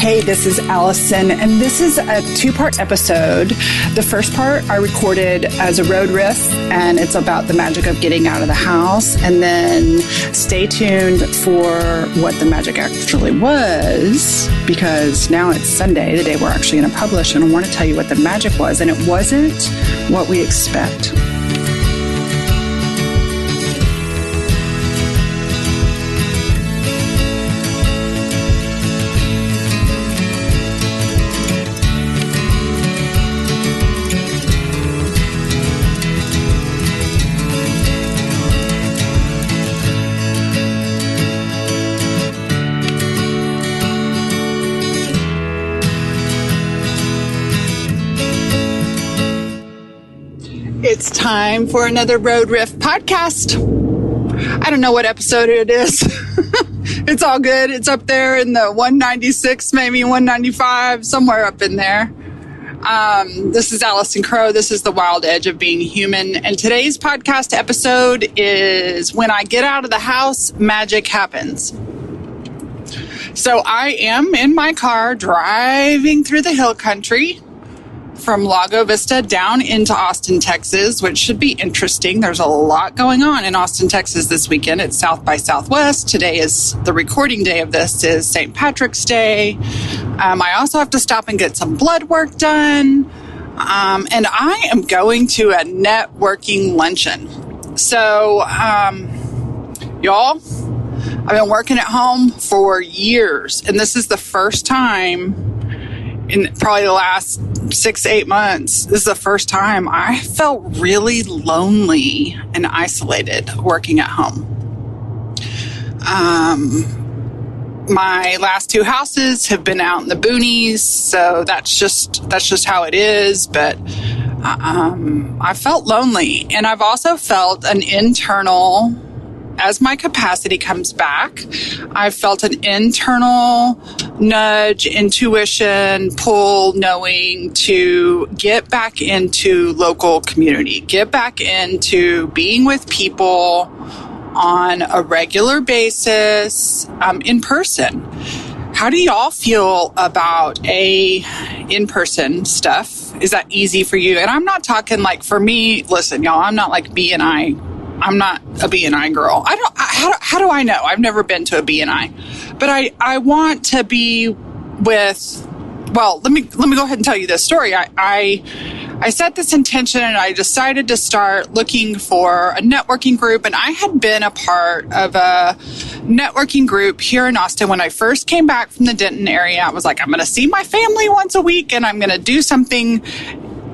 Hey, this is Allison, and this is a two-part episode. The first part I recorded as a road riff, and it's about the magic of getting out of the house. And then stay tuned for what the magic actually was, because now it's Sunday, the day we're actually going to publish, and I want to tell you what the magic was, and it wasn't what we expect. It's time for another Road Riff podcast. I don't know what episode it is. It's all good. It's up there in the 196, maybe 195, somewhere up in there. This is Allison Crow. This is the wild edge of being human. And today's podcast episode is when I get out of the house, magic happens. So I am in my car driving through the hill country from Lago Vista down into Austin, Texas, which should be interesting. There's a lot going on in Austin, Texas this weekend. It's South by Southwest. Today is the recording day of this is St. Patrick's Day. I also have to stop and get some blood work done. And I am going to a networking luncheon. So, y'all, I've been working at home for years, and this is the first time in probably the last 6-8 months, this is the first time I felt really lonely and isolated working at home. My last two houses have been out in the boonies, so that's just how it is. But I felt lonely, and I've also felt an internal. As my capacity comes back, I've felt an internal nudge, intuition, pull, knowing to get back into local community, get back into being with people on a regular basis, in person. How do y'all feel about in-person stuff? Is that easy for you? And I'm not talking like for me, listen, y'all, I'm not like B&I. I'm not a B&I girl. How do I know? I've never been to a B&I. But I want to be with, well, let me go ahead and tell you this story. I set this intention, and I decided to start looking for a networking group. And I had been a part of a networking group here in Austin when I first came back from the Denton area. I was like, I'm going to see my family once a week, and I'm going to do something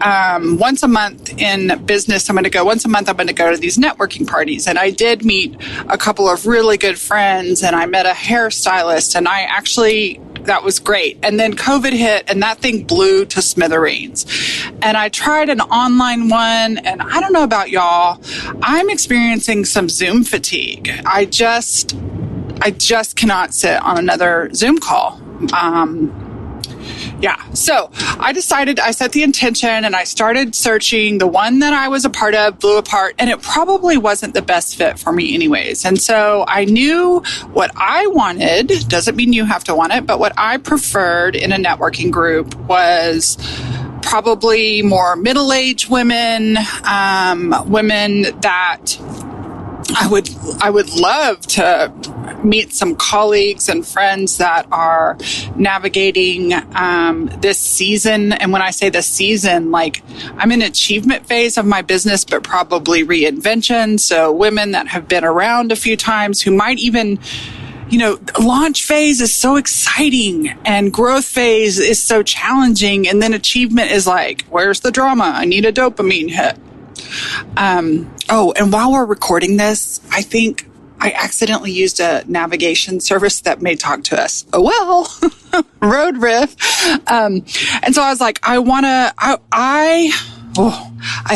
once a month in business. Once a month, I'm going to go to these networking parties. And I did meet a couple of really good friends, and I met a hairstylist, and that was great. And then COVID hit, and that thing blew to smithereens. And I tried an online one, and I don't know about y'all, I'm experiencing some Zoom fatigue. I just cannot sit on another Zoom call. Yeah. So I set the intention, and I started searching. The one that I was a part of blew apart, and it probably wasn't the best fit for me anyways. And so I knew what I wanted. Doesn't mean you have to want it, but what I preferred in a networking group was probably more middle-aged women, women that I would love to meet some colleagues and friends that are navigating this season. And when I say this season, like I'm in achievement phase of my business, but probably reinvention. So women that have been around a few times who might even, launch phase is so exciting and growth phase is so challenging. And then achievement is like, where's the drama? I need a dopamine hit. And while we're recording this, I think I accidentally used a navigation service that may talk to us. Oh, well, road riff. And so I was like, I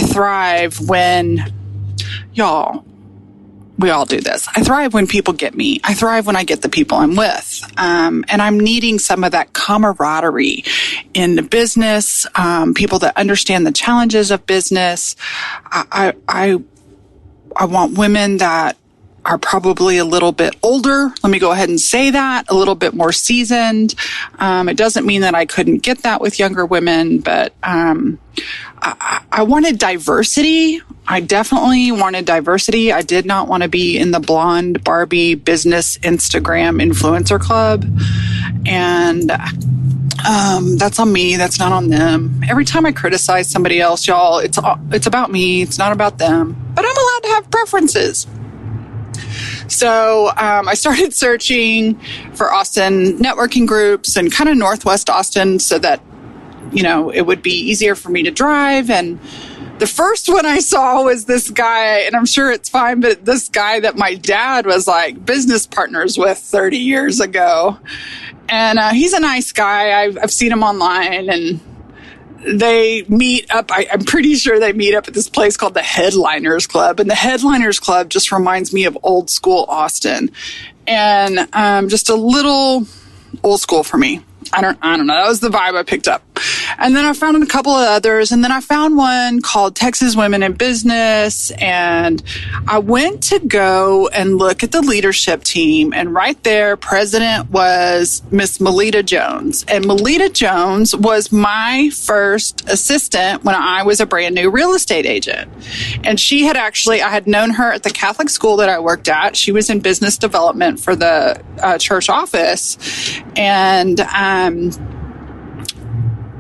thrive when, y'all, we all do this. I thrive when people get me. I thrive when I get the people I'm with. And I'm needing some of that camaraderie in the business, people that understand the challenges of business. I want women that are probably a little bit older. Let me go ahead and say that, a little bit more seasoned. It doesn't mean that I couldn't get that with younger women, but I wanted diversity. I definitely wanted diversity. I did not want to be in the blonde Barbie business Instagram influencer club. And that's on me. That's not on them. Every time I criticize somebody else, y'all, it's about me. It's not about them. But I'm allowed to have preferences. So I started searching for Austin networking groups and kind of Northwest Austin so that, it would be easier for me to drive. And the first one I saw was this guy, and I'm sure it's fine, but this guy that my dad was like business partners with 30 years ago. And he's a nice guy. I've seen him online, and they meet up. I'm pretty sure they meet up at this place called the Headliners Club. And the Headliners Club just reminds me of old school Austin, and just a little old school for me. I don't know. That was the vibe I picked up. And then I found a couple of others. And then I found one called Texas Women in Business. And I went to go and look at the leadership team. And right there, president was Miss Melita Jones. And Melita Jones was my first assistant when I was a brand new real estate agent. And she had I had known her at the Catholic school that I worked at. She was in business development for the church office. And,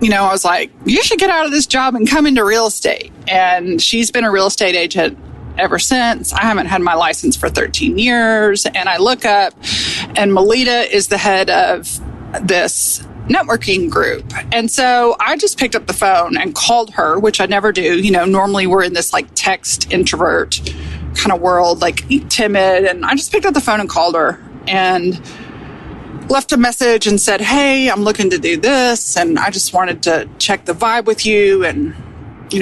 I was like, you should get out of this job and come into real estate. And she's been a real estate agent ever since. I haven't had my license for 13 years. And I look up, and Melita is the head of this networking group. And so I just picked up the phone and called her, which I never do. Normally we're in this like text introvert kind of world, like timid. And I just picked up the phone and called her and left a message and said, hey, I'm looking to do this. And I just wanted to check the vibe with you. And,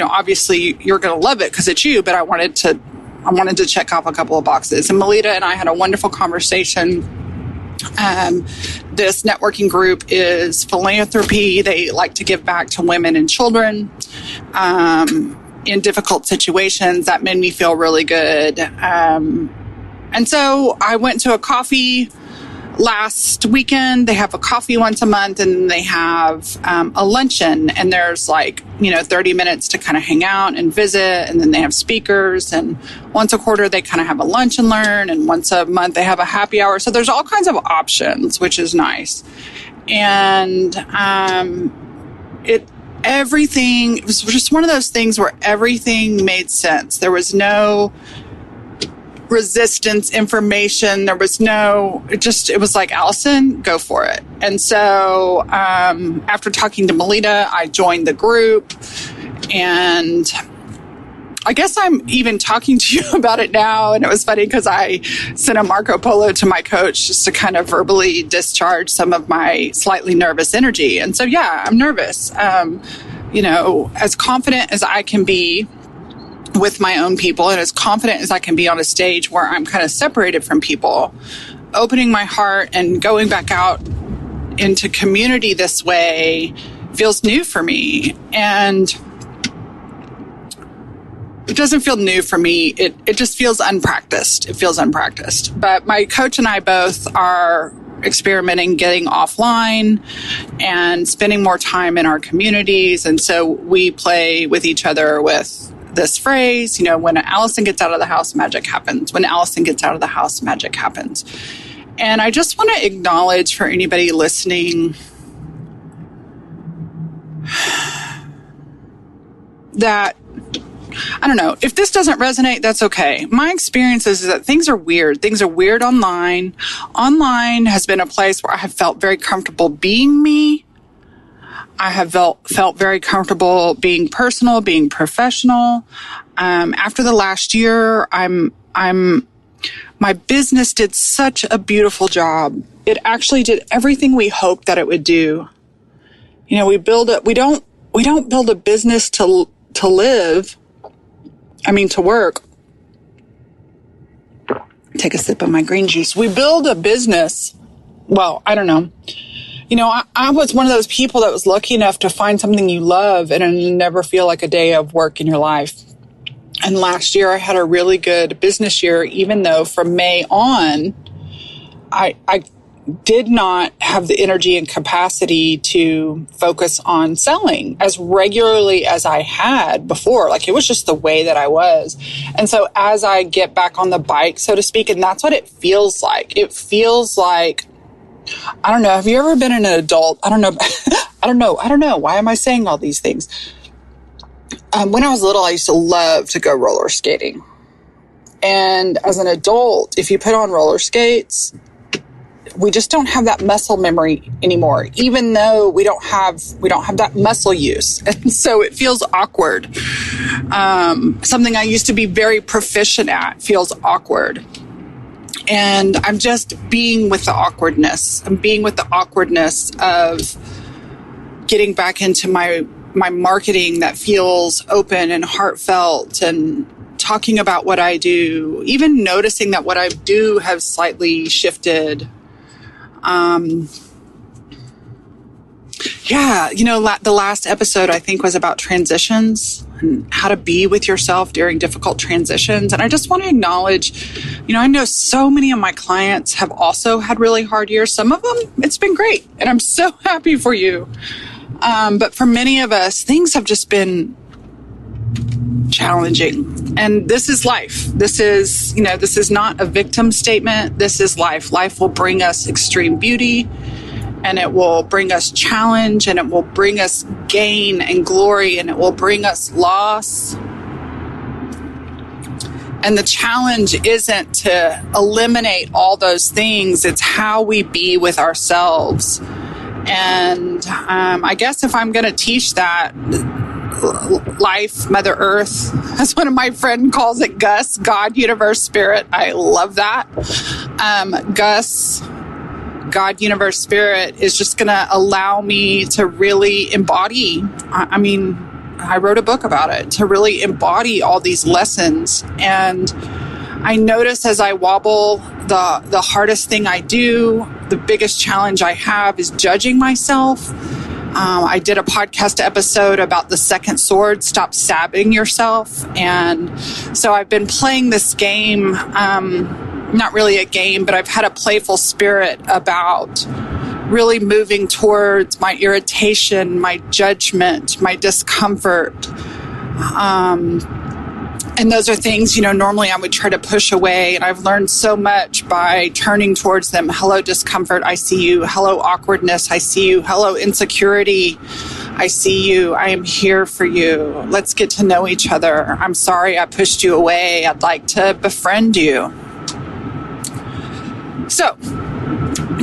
obviously you're going to love it because it's you, but I wanted to check off a couple of boxes. And Melita and I had a wonderful conversation. This networking group is philanthropy. They like to give back to women and children in difficult situations. That made me feel really good. And so I went to a coffee last weekend. They have a coffee once a month, and they have a luncheon, and there's 30 minutes to kind of hang out and visit, and then they have speakers, and once a quarter they kind of have a lunch and learn, and once a month they have a happy hour. So there's all kinds of options, which is nice. And it was just one of those things where everything made sense. There was no resistance information. There was it was like, Allison, go for it. And so after talking to Melita, I joined the group, and I guess I'm even talking to you about it now. And it was funny because I sent a Marco Polo to my coach just to kind of verbally discharge some of my slightly nervous energy. And so, yeah, I'm nervous. As confident as I can be with my own people, and as confident as I can be on a stage where I'm kind of separated from people, opening my heart and going back out into community this way feels new for me. And it doesn't feel new for me. It just feels unpracticed. It feels unpracticed. But my coach and I both are experimenting getting offline and spending more time in our communities. And so we play with each other with this phrase, when Allison gets out of the house, magic happens. When Allison gets out of the house, magic happens. And I just want to acknowledge for anybody listening that, I don't know, if this doesn't resonate, that's okay. My experience is that things are weird. Things are weird online. Online has been a place where I have felt very comfortable being me. I have felt very comfortable being personal, being professional. After the last year, my business did such a beautiful job. It actually did everything we hoped that it would do. We don't build a business to live. To work. Take a sip of my green juice. We build a business. Well, I don't know. I was one of those people that was lucky enough to find something you love and never feel like a day of work in your life. And last year I had a really good business year, even though from May on, I did not have the energy and capacity to focus on selling as regularly as I had before. Like, it was just the way that I was. And so as I get back on the bike, so to speak, and that's what it feels like. It feels like, I don't know. Have you ever been an adult? I don't know. I don't know. Why am I saying all these things? When I was little, I used to love to go roller skating. And as an adult, if you put on roller skates, we just don't have that muscle memory anymore, even though we don't have that muscle use. And so it feels awkward. Something I used to be very proficient at feels awkward. And I'm just being with the awkwardness. I'm being with the awkwardness of getting back into my marketing that feels open and heartfelt, and talking about what I do, even noticing that what I do has slightly shifted. The last episode I think was about transitions and how to be with yourself during difficult transitions. And I just want to acknowledge, I know so many of my clients have also had really hard years. Some of them, it's been great, and I'm so happy for you. But for many of us, things have just been challenging. And this is life. This is not a victim statement. This is life. Life will bring us extreme beauty, and it will bring us challenge, and it will bring us gain and glory, and it will bring us loss. And the challenge isn't to eliminate all those things. It's how we be with ourselves. And I guess if I'm going to teach that, life, Mother Earth, as one of my friends calls it, Gus, God, Universe, Spirit. I love that. Gus, God, Universe, Spirit is just going to allow me to really embody. I wrote a book about it, to really embody all these lessons. And I notice as I wobble, the hardest thing I do, the biggest challenge I have is judging myself. I did a podcast episode about the second sword, stop stabbing yourself. And so I've been playing this game, not really a game, but I've had a playful spirit about really moving towards my irritation, my judgment, my discomfort. And those are things, normally I would try to push away. And I've learned so much by turning towards them. Hello, discomfort, I see you. Hello, awkwardness, I see you. Hello, insecurity, I see you. I am here for you. Let's get to know each other. I'm sorry I pushed you away. I'd like to befriend you. So,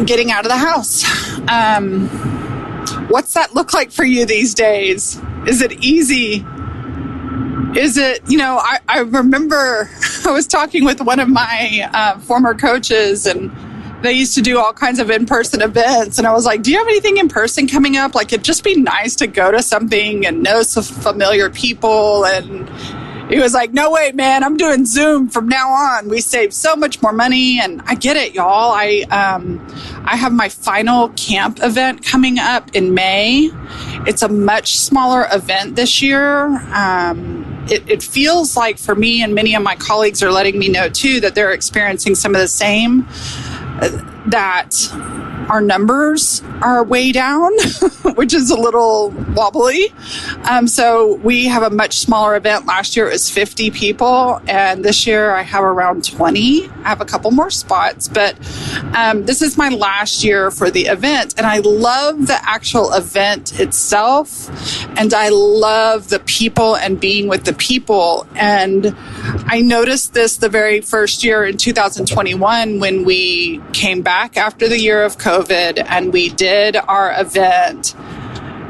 getting out of the house. What's that look like for you these days? Is it easy? Is it, I remember I was talking with one of my former coaches, and they used to do all kinds of in-person events. And I was like, do you have anything in person coming up? Like, it'd just be nice to go to something and know some familiar people. And he was like, no way, man, I'm doing Zoom from now on. We save so much more money. And I get it, y'all. I have my final camp event coming up in May. It's a much smaller event this year. It feels like, for me, and many of my colleagues are letting me know too, that they're experiencing some of the same, that our numbers are way down, which is a little wobbly. So we have a much smaller event. Last year it was 50 people, and this year I have around 20. I have a couple more spots, but this is my last year for the event, and I love the actual event itself, and I love the people and being with the people. And I noticed this the very first year in 2021 when we came back after the year of COVID, and we did our event.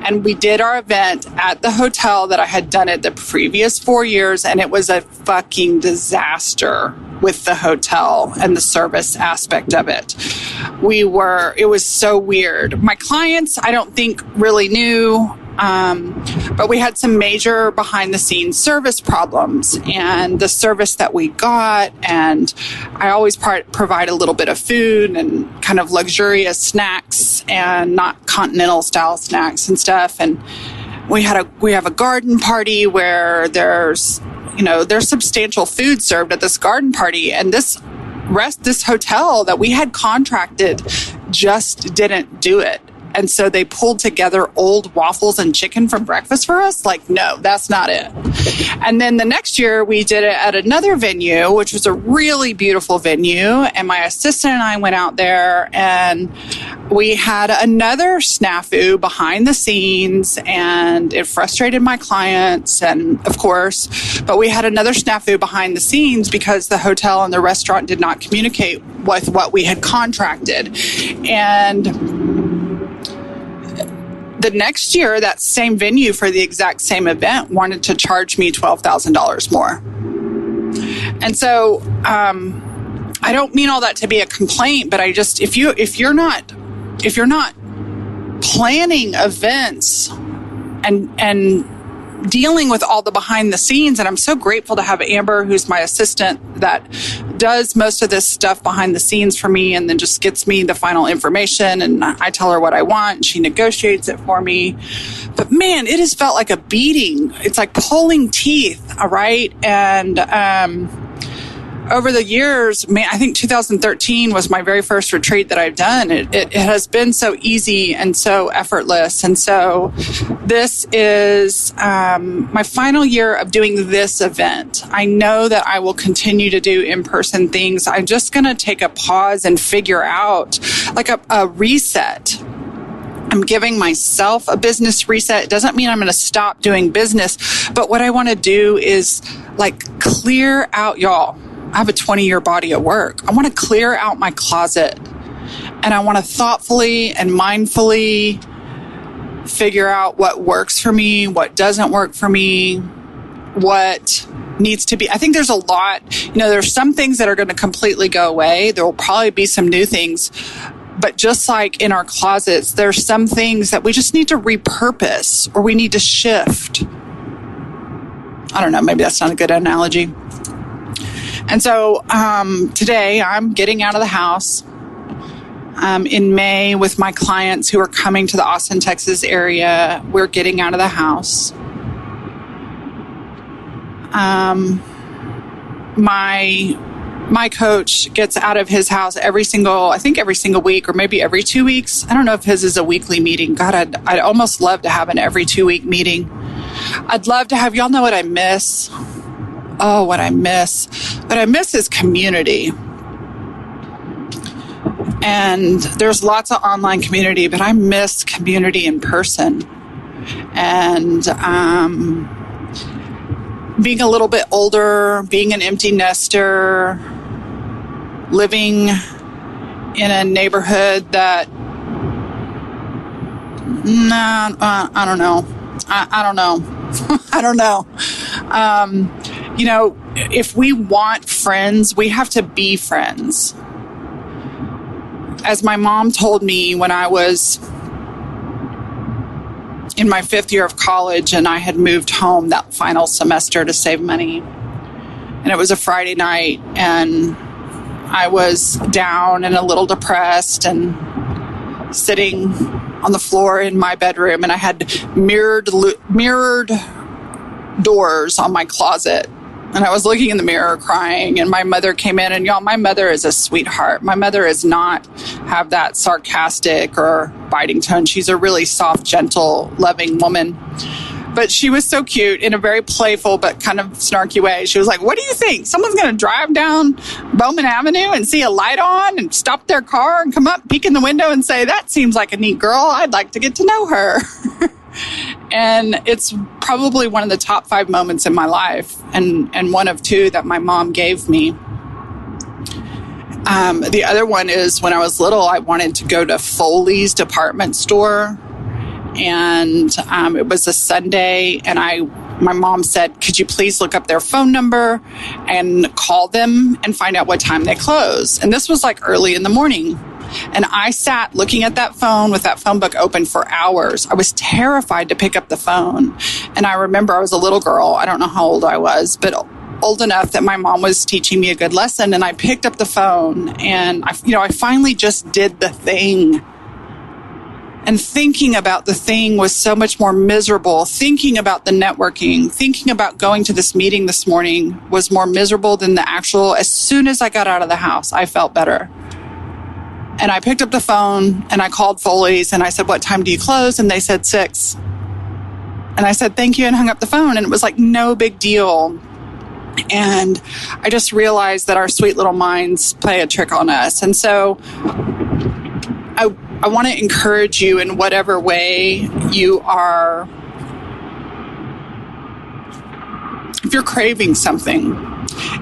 And we did our event at the hotel that I had done it the previous 4 years, and it was a fucking disaster with the hotel and the service aspect of it. It was so weird. My clients, I don't think really knew, but we had some major behind the scenes service problems, and the service that we got, and I always provide a little bit of food and kind of luxurious snacks and not continental style snacks and stuff. And we have a garden party where there's, there's substantial food served at this garden party, and this hotel that we had contracted just didn't do it. And so they pulled together old waffles and chicken for breakfast for us. Like, no, that's not it. And then the next year we did it at another venue, which was a really beautiful venue. And my assistant and I went out there, and we had another snafu behind the scenes, and it frustrated my clients. And of course, but we had another snafu behind the scenes because the hotel and the restaurant did not communicate with what we had contracted. And the next year, that same venue for the exact same event wanted to charge me $12,000 more. And so, I don't mean all that to be a complaint, but I just, if you're not planning events and dealing with all the behind the scenes, and I'm so grateful to have Amber, who's my assistant, that does most of this stuff behind the scenes for me and then just gets me the final information, and I tell her what I want and she negotiates it for me. But man, it has felt like a beating. It's like pulling teeth, all right? And over the years, man, I think 2013 was my very first retreat that I've done. It has been so easy and so effortless. And so this is my final year of doing this event. I know that I will continue to do in-person things. I'm just going to take a pause and figure out like a reset. I'm giving myself a business reset. It doesn't mean I'm going to stop doing business, but what I want to do is like clear out, y'all. I have a 20-year body of work. I want to clear out my closet, and I want to thoughtfully and mindfully figure out what works for me, what doesn't work for me, what needs to be. I think there's a lot, there's some things that are going to completely go away. There will probably be some new things, but just like in our closets, there's some things that we just need to repurpose or we need to shift. I don't know, maybe that's not a good analogy. And so today I'm getting out of the house in May with my clients who are coming to the Austin, Texas area. We're getting out of the house. My coach gets out of his house every single week or maybe every 2 weeks. I don't know if his is a weekly meeting. God, I'd almost love to have an every 2 week meeting. I'd love to have, y'all know what I miss? Oh, what I miss. What I miss is community. And there's lots of online community, but I miss community in person. And being a little bit older, being an empty nester, living in a neighborhood that, I don't know. I don't know. I don't know. If we want friends, we have to be friends. As my mom told me when I was in my 5th year of college and I had moved home that final semester to save money, and it was a Friday night, and I was down and a little depressed and sitting on the floor in my bedroom, and I had mirrored doors on my closet. And I was looking in the mirror crying, and my mother came in, and y'all, my mother is a sweetheart. My mother is not have that sarcastic or biting tone. She's a really soft, gentle, loving woman. But she was so cute in a very playful but kind of snarky way. She was like, "What do you think? Someone's going to drive down Bowman Avenue and see a light on and stop their car and come up, peek in the window and say, 'That seems like a neat girl. I'd like to get to know her.'" And it's probably one of the top 5 moments in my life, and one of 2 that my mom gave me. The other one is when I was little, I wanted to go to Foley's department store, and it was a Sunday, and my mom said, "Could you please look up their phone number and call them and find out what time they close?" And this was like early in the morning. And I sat looking at that phone with that phone book open for hours. I was terrified to pick up the phone. And I remember I was a little girl. I don't know how old I was, but old enough that my mom was teaching me a good lesson. And I picked up the phone, and I finally just did the thing. And thinking about the thing was so much more miserable. Thinking about the networking, thinking about going to this meeting this morning was more miserable than the actual. As soon as I got out of the house, I felt better. And I picked up the phone and I called Foley's and I said, what time do you close? And they said 6. And I said, thank you, and hung up the phone. And it was like no big deal. And I just realized that our sweet little minds play a trick on us. And so I want to encourage you in whatever way you are. If you're craving something,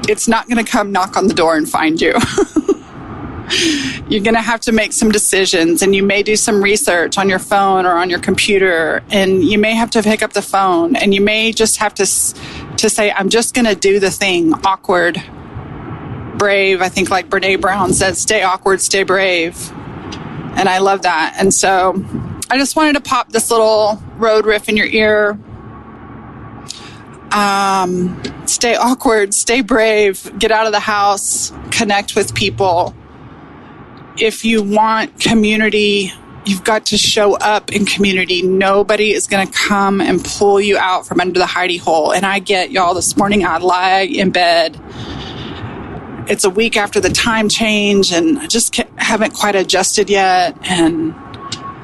it's not going to come knock on the door and find you. You're going to have to make some decisions, and you may do some research on your phone or on your computer, and you may have to pick up the phone, and you may just have to say, I'm just going to do the thing. Awkward, brave. I think like Brene Brown says, stay awkward, stay brave. And I love that. And so I just wanted to pop this little road riff in your ear. Stay awkward, stay brave, get out of the house, connect with people. If you want community, you've got to show up in community. Nobody is going to come and pull you out from under the hidey hole. And I get, y'all, this morning I lie in bed. It's a week after the time change, and I just haven't quite adjusted yet. And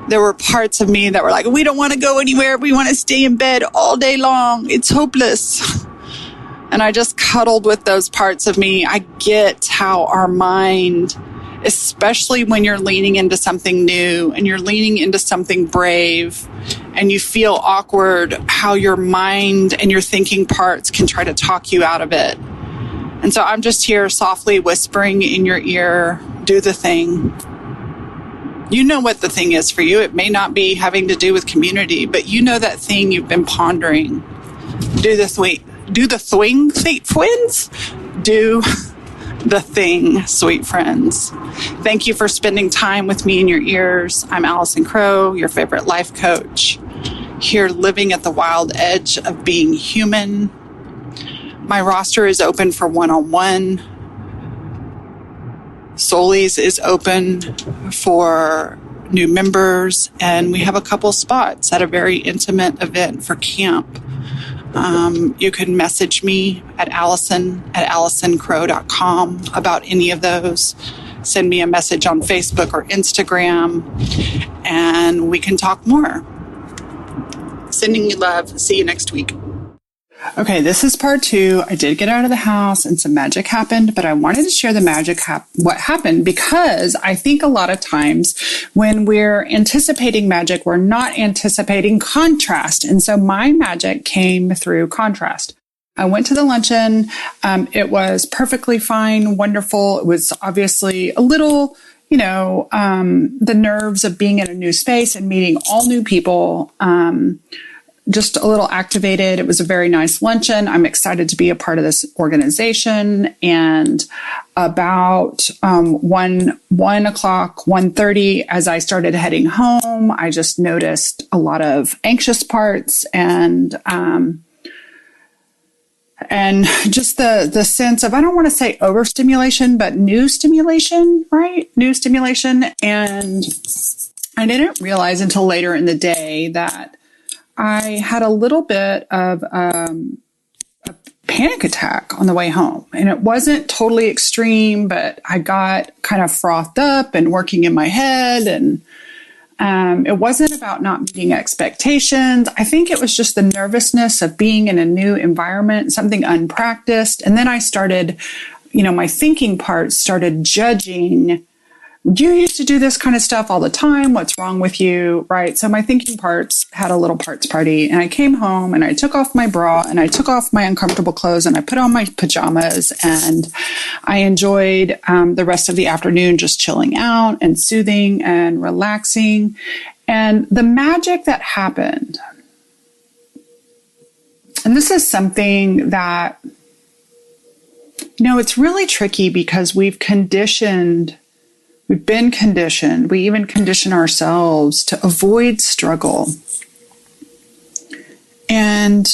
there were parts of me that were like, we don't want to go anywhere. We want to stay in bed all day long. It's hopeless. And I just cuddled with those parts of me. I get how our mind, especially when you're leaning into something new and you're leaning into something brave and you feel awkward, how your mind and your thinking parts can try to talk you out of it. And so I'm just here softly whispering in your ear, do the thing. You know what the thing is for you. It may not be having to do with community, but you know that thing you've been pondering. Do the thing. Do the thing, sweet friends. Do the thing, sweet friends. Thank you for spending time with me in your ears. I'm Allison Crow, your favorite life coach, here living at the wild edge of being human. My roster is open for one-on-one. Solis is open for new members, and we have a couple spots at a very intimate event for camp. You can message me at Allison@AllisonCrow.com about any of those. Send me a message on Facebook or Instagram, and we can talk more. Sending you love. See you next week. Okay, this is part 2. I did get out of the house and some magic happened, but I wanted to share the magic what happened, because I think a lot of times when we're anticipating magic, we're not anticipating contrast. And so my magic came through contrast. I went to the luncheon. It was perfectly fine, wonderful. It was obviously a little, the nerves of being in a new space and meeting all new people, just a little activated. It was a very nice luncheon. I'm excited to be a part of this organization. And about 1:30, as I started heading home, I just noticed a lot of anxious parts and just the sense of, I don't want to say overstimulation, but new stimulation, right? New stimulation. And I didn't realize until later in the day that I had a little bit of a panic attack on the way home. And it wasn't totally extreme, but I got kind of frothed up and working in my head. And it wasn't about not meeting expectations. I think it was just the nervousness of being in a new environment, something unpracticed. And then I started, my thinking part started judging. You used to do this kind of stuff all the time. What's wrong with you? Right. So my thinking parts had a little parts party, and I came home and I took off my bra and I took off my uncomfortable clothes and I put on my pajamas, and I enjoyed the rest of the afternoon just chilling out and soothing and relaxing. And the magic that happened, and this is something that, it's really tricky because we've been conditioned, we even condition ourselves to avoid struggle. And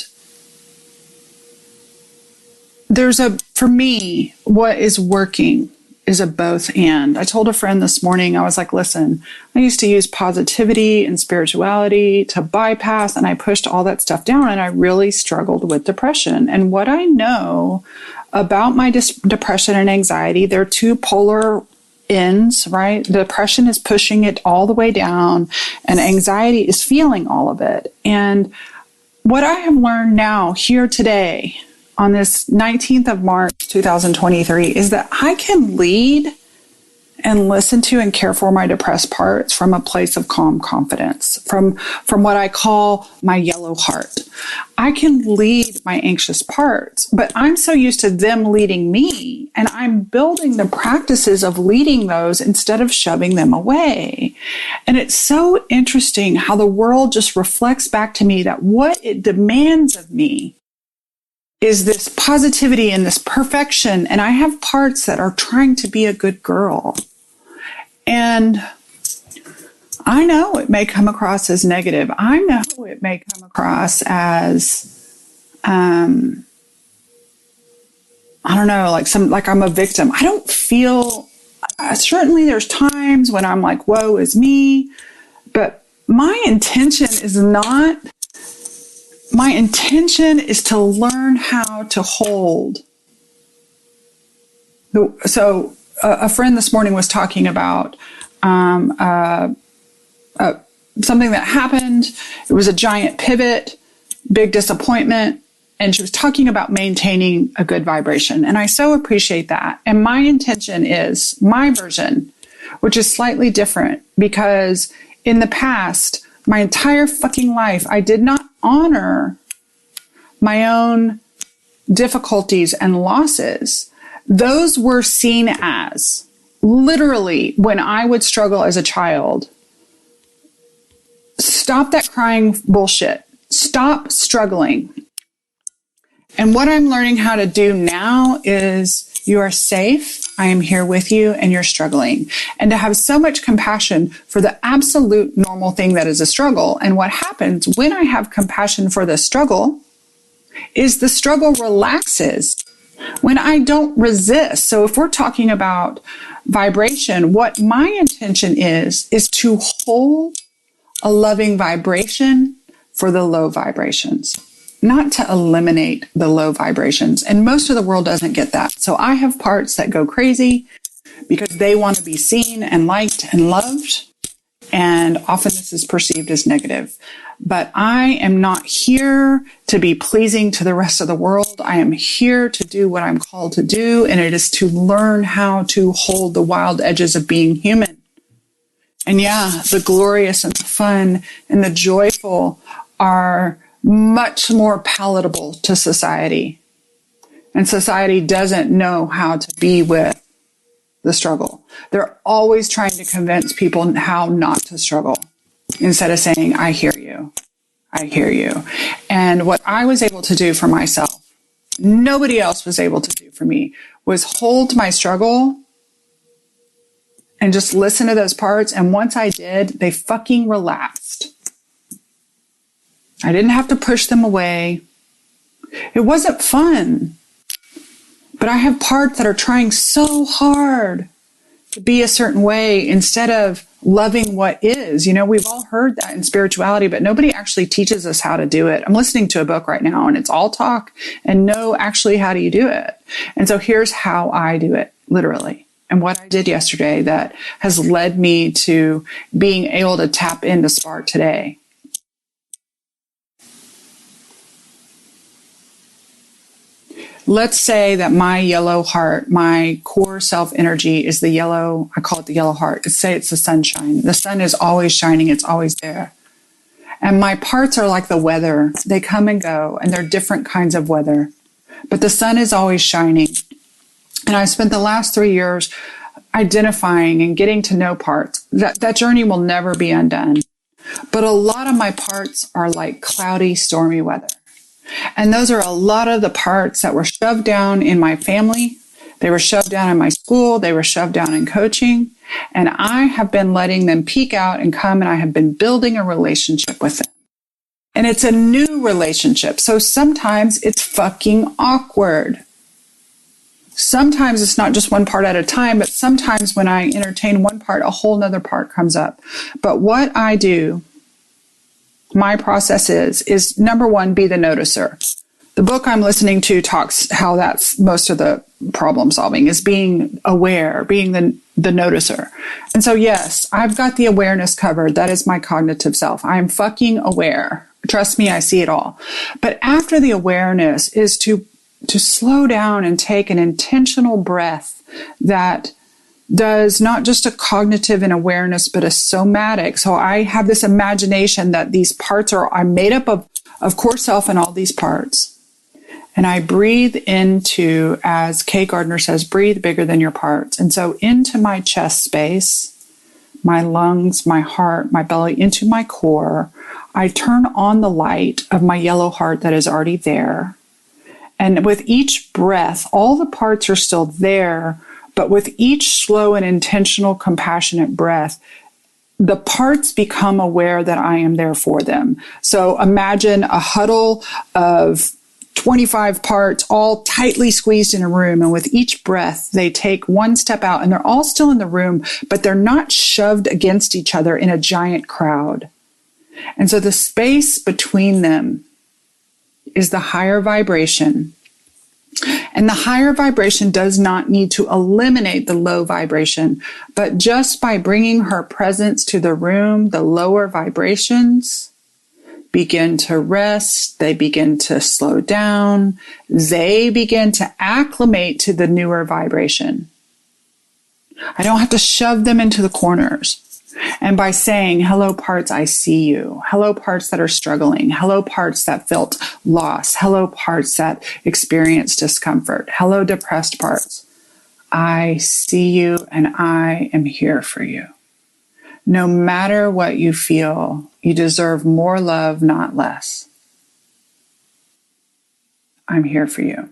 for me, what is working is a both and. I told a friend this morning, I was like, listen, I used to use positivity and spirituality to bypass, and I pushed all that stuff down, and I really struggled with depression. And what I know about my depression and anxiety, they're two polar ends, right? Depression is pushing it all the way down, and anxiety is feeling all of it. And what I have learned now here today on this 19th of March, 2023, is that I can lead and listen to and care for my depressed parts from a place of calm confidence, from what I call my yellow heart. I can lead my anxious parts, but I'm so used to them leading me, and I'm building the practices of leading those instead of shoving them away. And it's so interesting how the world just reflects back to me that what it demands of me is this positivity and this perfection. And I have parts that are trying to be a good girl. And I know it may come across as negative. I know it may come across as, I don't know, like I'm a victim. I don't feel, certainly there's times when I'm like, woe is me. But my intention is to learn how to hold. So a friend this morning was talking about something that happened. It was a giant pivot, big disappointment. And she was talking about maintaining a good vibration. And I so appreciate that. And my intention is my version, which is slightly different, because in the past, my entire fucking life, I did not honor my own difficulties and losses. Those were seen as, literally, when I would struggle as a child, stop that crying bullshit. Stop struggling. And what I'm learning how to do now is, you are safe. I am here with you, and you're struggling. And to have so much compassion for the absolute normal thing that is a struggle. And what happens when I have compassion for the struggle is the struggle relaxes when I don't resist. So if we're talking about vibration, what my intention is to hold a loving vibration for the low vibrations, not to eliminate the low vibrations. And most of the world doesn't get that. So I have parts that go crazy because they want to be seen and liked and loved. And often this is perceived as negative. But I am not here to be pleasing to the rest of the world. I am here to do what I'm called to do. And it is to learn how to hold the wild edges of being human. And yeah, the glorious and the fun and the joyful are much more palatable to society. And society doesn't know how to be with the struggle. They're always trying to convince people how not to struggle instead of saying, I hear you. I hear you. And what I was able to do for myself, nobody else was able to do for me, was hold my struggle and just listen to those parts. And once I did, they fucking relaxed. I didn't have to push them away. It wasn't fun. But I have parts that are trying so hard to be a certain way instead of loving what is. You know, we've all heard that in spirituality, but nobody actually teaches us how to do it. I'm listening to a book right now, and it's all talk and no, actually, how do you do it? And so here's how I do it, literally. And what I did yesterday that has led me to being able to tap into Spark today. Let's say that my yellow heart, my core self energy is the yellow, I call it the yellow heart. Let's say it's the sunshine. The sun is always shining. It's always there. And my parts are like the weather. They come and go, and they're different kinds of weather. But the sun is always shining. And I spent the last 3 years identifying and getting to know parts. That journey will never be undone. But a lot of my parts are like cloudy, stormy weather. And those are a lot of the parts that were shoved down in my family. They were shoved down in my school. They were shoved down in coaching. And I have been letting them peek out and come, and I have been building a relationship with them. And it's a new relationship. So sometimes it's fucking awkward. Sometimes it's not just one part at a time, but sometimes when I entertain one part, a whole nother part comes up. But what I do, my process is number one, be the noticer. The book I'm listening to talks how that's most of the problem solving is being aware, being the noticer. And so, yes, I've got the awareness covered. That is my cognitive self. I'm fucking aware. Trust me, I see it all. But after the awareness is to slow down and take an intentional breath that does not just a cognitive and awareness, but a somatic. So I have this imagination that these parts are made up of core self and all these parts. And I breathe into, as Kay Gardner says, breathe bigger than your parts. And so into my chest space, my lungs, my heart, my belly, into my core, I turn on the light of my yellow heart that is already there. And with each breath, all the parts are still there, but with each slow and intentional, compassionate breath, the parts become aware that I am there for them. So imagine a huddle of 25 parts all tightly squeezed in a room. And with each breath, they take one step out and they're all still in the room, but they're not shoved against each other in a giant crowd. And so the space between them is the higher vibration. And the higher vibration does not need to eliminate the low vibration, but just by bringing her presence to the room, the lower vibrations begin to rest. They begin to slow down. They begin to acclimate to the newer vibration. I don't have to shove them into the corners. And by saying, hello, parts, I see you. Hello, parts that are struggling. Hello, parts that felt loss. Hello, parts that experience discomfort. Hello, depressed parts. I see you and I am here for you. No matter what you feel, you deserve more love, not less. I'm here for you.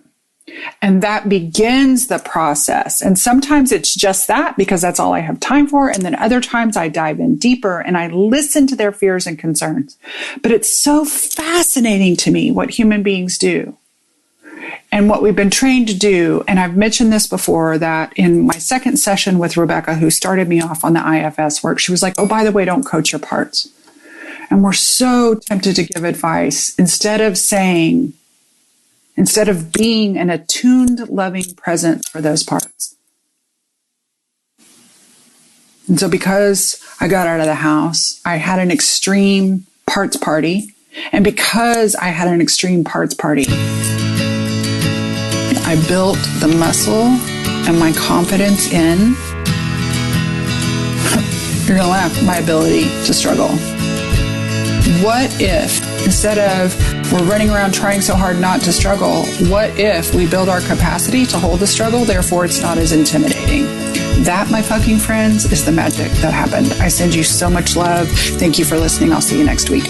And that begins the process. And sometimes it's just that because that's all I have time for. And then other times I dive in deeper and I listen to their fears and concerns. But it's so fascinating to me what human beings do and what we've been trained to do. And I've mentioned this before, that in my second session with Rebecca, who started me off on the IFS work, she was like, oh, by the way, don't coach your parts. And we're so tempted to give advice instead of being an attuned, loving presence for those parts. And so because I got out of the house, I had an extreme parts party. And because I had an extreme parts party, I built the muscle and my confidence in, you're gonna laugh, my ability to struggle. What if, instead of we're running around trying so hard not to struggle, what if we build our capacity to hold the struggle, therefore it's not as intimidating? That, my fucking friends, is the magic that happened. I send you so much love. Thank you for listening. I'll see you next week.